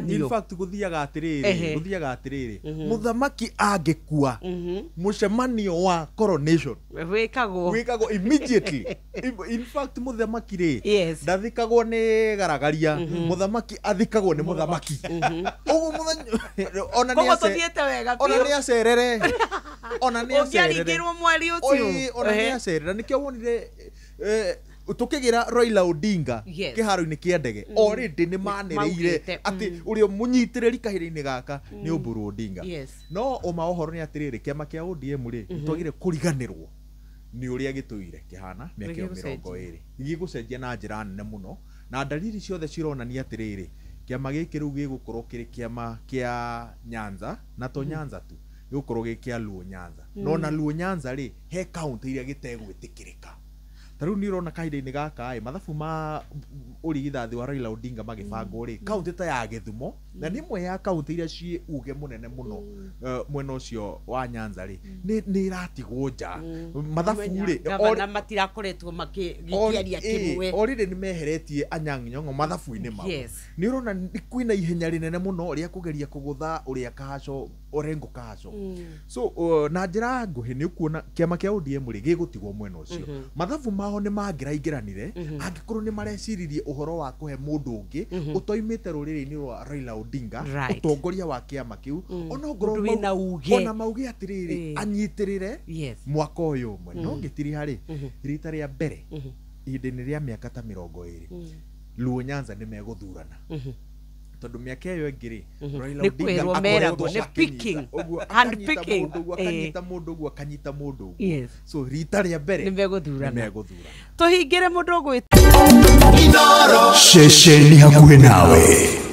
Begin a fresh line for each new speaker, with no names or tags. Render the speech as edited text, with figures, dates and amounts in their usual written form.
In fact guthiaga atiriri muthamaki angekua mucemanio wa coronation wikagwo immediately. In fact muthamaki ri ndathikagwo ni garagaria muthamaki athikagwo ni muthamaki ugu ona ni acerere nikio wonire tukigira Raila Odinga kiharo-ini kia ndege already ni manireire ati urio munyitiriri kahiri-ini gaka ni Oburu Odinga no uma uhoro ni atiriri kiama kia ODM ri twagire kuriganirwo ni uria gituire kihana miaka 20 gigucenjia na njira nene muno na dalili ciothe cironania atiriri kiama giki riu gigukorwo kiri kiama kia Nyanza na to Nyanza tu gigukorwo gikia Luo Nyanza no na Luo Nyanza ri he county iria gitegwitikirika taru ni rona kahinda-ini gaka mathabu ma urigithathi wa Raila Odinga magibangwo ri county ta ya Githumo na ni mwe ya county iria ci uge munene muno mwena ucio wa Nyanza ri ni iratigwo nja mathabu ri
gavana matirakoretwo makigiaria kimwe
already ni meheretie Anyang' Nyong'o mathabu-ini ma ni rona kwina ihenya rinene muno ria kugeria kugutha uria Kahaco Orengo Kahaco so na njira nguhi ni ukuona kiama kia ODM ri gigutigwo mwena ucio mathabu maho ni mangiraingiranire angikorwo ni mareciririe uhoro wa kuhe mundu ungi utoimite ruriri-ini rwa Raila Odinga utongoria wa kiama kiu ona ngorwo ona mauge atiriri anyitirire mwaka uyu umwe no ngitiri hari rita ria mbere ihinda-ini ria miaka ta 20 Luo Nyanza ni meguthurana tondu miaka iyo ingiri Raila Odinga akoretwo ni picking hand picking akanyita mundu uguo akanyita mundu uguo so rita ria mbere
ni meguthurana tuhingire mundu gwita
Shesheni hakuhe nawe.